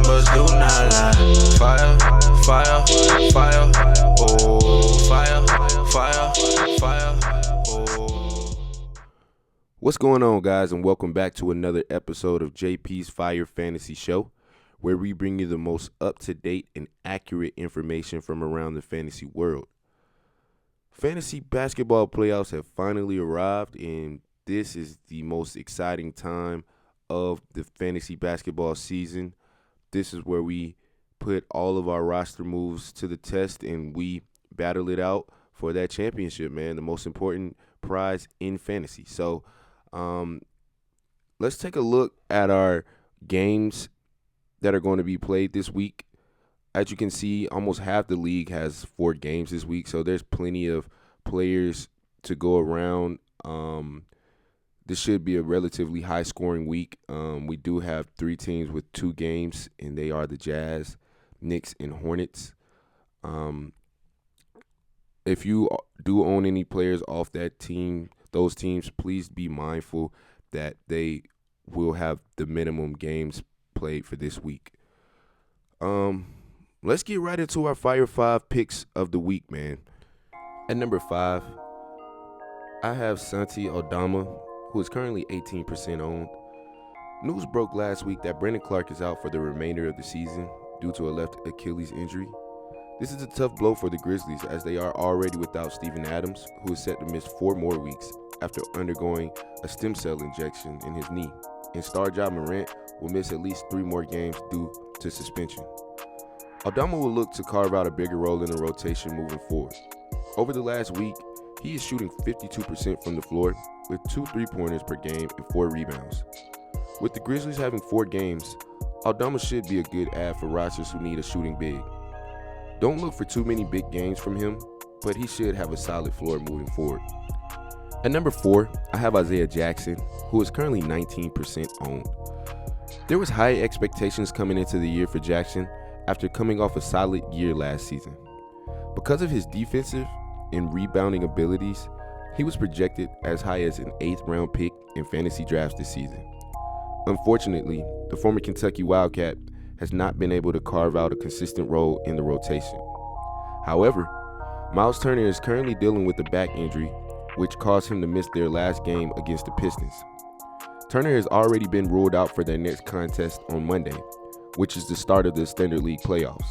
numbers do not lie. Fire, fire, fire, oh, fire, fire, fire, oh. What's going on, guys, and welcome back to another episode of JP's Fire Fantasy Show, where we bring you the most up-to-date and accurate information from around the fantasy world. Fantasy basketball playoffs have finally arrived, and this is the most exciting time of the fantasy basketball season. This is where we put all of our roster moves to the test, and we battle it out for that championship, man, the most important prize in fantasy. So let's take a look at our games that are going to be played this week. As you can see, almost half the league has 4 games this week, so there's plenty of players to go around. This should be a relatively high-scoring week. We do have 3 teams with 2 games, and they are the Jazz, Knicks, and Hornets. If you do own any players off that team, those teams, please be mindful that they will have the minimum games played for this week. Let's get right into our Fire 5 picks of the week, man. At number 5, I have Santi Aldama, who is currently 18% owned. News broke last week that Brandon Clark is out for the remainder of the season due to a left Achilles injury. This is a tough blow for the Grizzlies, as they are already without Steven Adams, who is set to miss 4 more weeks after undergoing a stem cell injection in his knee. And star Ja Morant will miss at least 3 more games due to suspension. Aldama will look to carve out a bigger role in the rotation moving forward. Over the last week, he is shooting 52% from the floor with 2 3-pointers per game and 4 rebounds. With the Grizzlies having 4 games, Aldama should be a good add for rosters who need a shooting big. Don't look for too many big games from him, but he should have a solid floor moving forward. At number 4, I have Isaiah Jackson, who is currently 19% owned. There was high expectations coming into the year for Jackson after coming off a solid year last season. Because of his defensive and rebounding abilities, he was projected as high as an 8th round pick in fantasy drafts this season. Unfortunately, the former Kentucky Wildcat has not been able to carve out a consistent role in the rotation. However, Miles Turner is currently dealing with a back injury, which caused him to miss their last game against the Pistons. Turner has already been ruled out for their next contest on Monday, which is the start of the Standard League playoffs.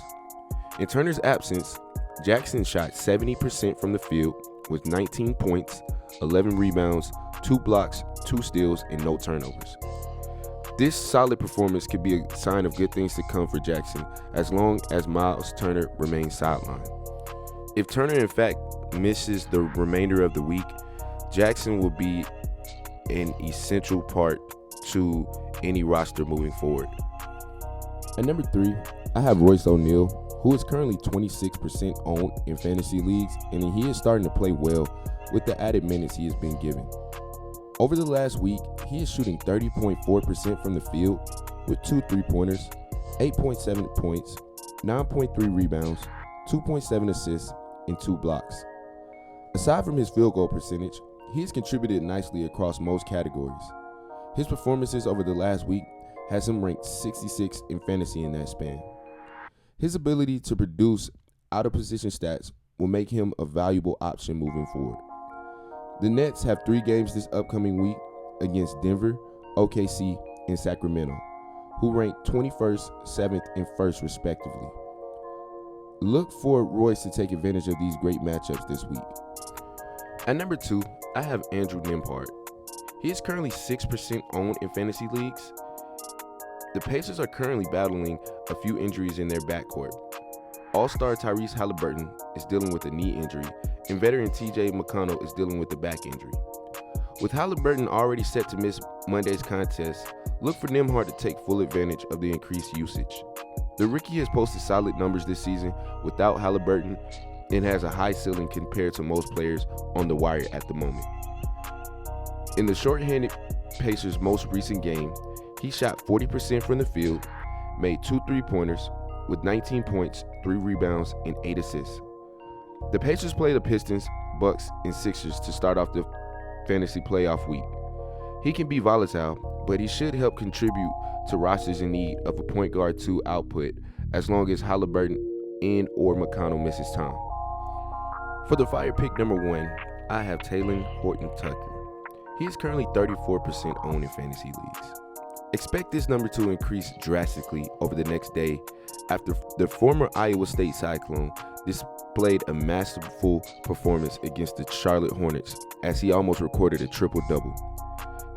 In Turner's absence, Jackson shot 70% from the field with 19 points, 11 rebounds, 2 blocks, 2 steals, and no turnovers. This solid performance could be a sign of good things to come for Jackson as long as Miles Turner remains sidelined. If Turner in fact misses the remainder of the week, Jackson will be an essential part to any roster moving forward. At number 3, I have Royce O'Neal, who is currently 26% owned in fantasy leagues, and he is starting to play well with the added minutes he has been given. Over the last week, he is shooting 30.4% from the field with 2 3-pointers, 8.7 points, 9.3 rebounds, 2.7 assists, and 2 blocks. Aside from his field goal percentage, he has contributed nicely across most categories. His performances over the last week has him ranked 66 in fantasy in that span. His ability to produce out-of-position stats will make him a valuable option moving forward. The Nets have 3 games this upcoming week against Denver, OKC, and Sacramento, who rank 21st, 7th, and 1st respectively. Look for Royce to take advantage of these great matchups this week. At number 2, I have Andrew Nembhard. He is currently 6% owned in fantasy leagues. The Pacers are currently battling a few injuries in their backcourt. All-star Tyrese Halliburton is dealing with a knee injury, and veteran TJ McConnell is dealing with a back injury. With Halliburton already set to miss Monday's contest, look for Nembhard to take full advantage of the increased usage. The rookie has posted solid numbers this season without Halliburton and has a high ceiling compared to most players on the wire at the moment. In the shorthanded Pacers' most recent game, he shot 40% from the field, made 2 3-pointers with 19 points, 3 rebounds, and 8 assists. The Pacers play the Pistons, Bucks, and Sixers to start off the fantasy playoff week. He can be volatile, but he should help contribute to rosters in need of a point guard 2 output as long as Halliburton and or McConnell misses time. For the Fire pick number 1, I have Taylor Horton-Tucker. He is currently 34% owned in fantasy leagues. Expect this number to increase drastically over the next day after the former Iowa State Cyclone displayed a masterful performance against the Charlotte Hornets as he almost recorded a triple-double.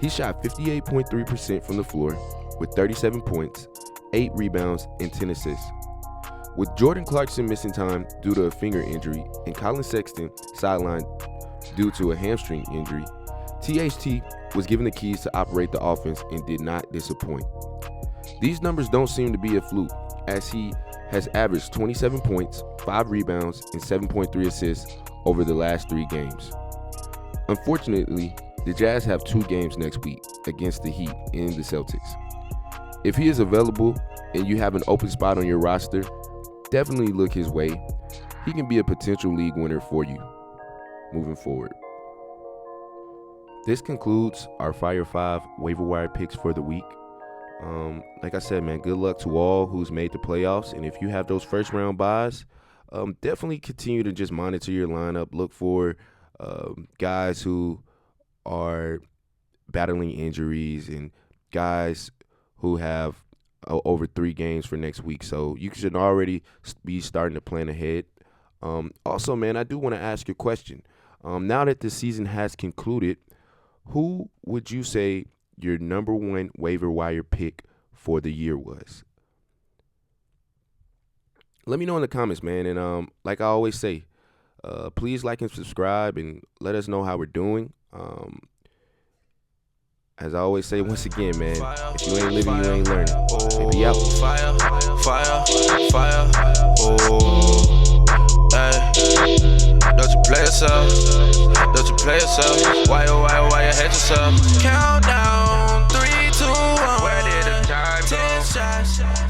He shot 58.3% from the floor with 37 points, 8 rebounds, and 10 assists. With Jordan Clarkson missing time due to a finger injury and Colin Sexton sidelined due to a hamstring injury, THT was given the keys to operate the offense and did not disappoint. These numbers don't seem to be a fluke, as he has averaged 27 points, 5 rebounds, and 7.3 assists over the last 3 games. Unfortunately, the Jazz have 2 games next week against the Heat and the Celtics. If he is available and you have an open spot on your roster, definitely look his way. He can be a potential league winner for you moving forward. This concludes our Fire 5 waiver wire picks for the week. Like I said, man, good luck to all who's made the playoffs. And if you have those first round buys, definitely continue to just monitor your lineup. Look for guys who are battling injuries and guys who have over 3 games for next week. So you should already be starting to plan ahead. Also, man, I do want to ask you a question. Now that the season has concluded, who would you say your number 1 waiver wire pick for the year was? Let me know in the comments, man. And like I always say, please like and subscribe and let us know how we're doing. As I always say, once again, man, if you ain't living, you ain't learning. Be out. Fire, oh, hey. Don't you play yourself? Don't you play yourself? Why you hate yourself? Countdown, 3, 2, 1. Where did the time go? 10 shots.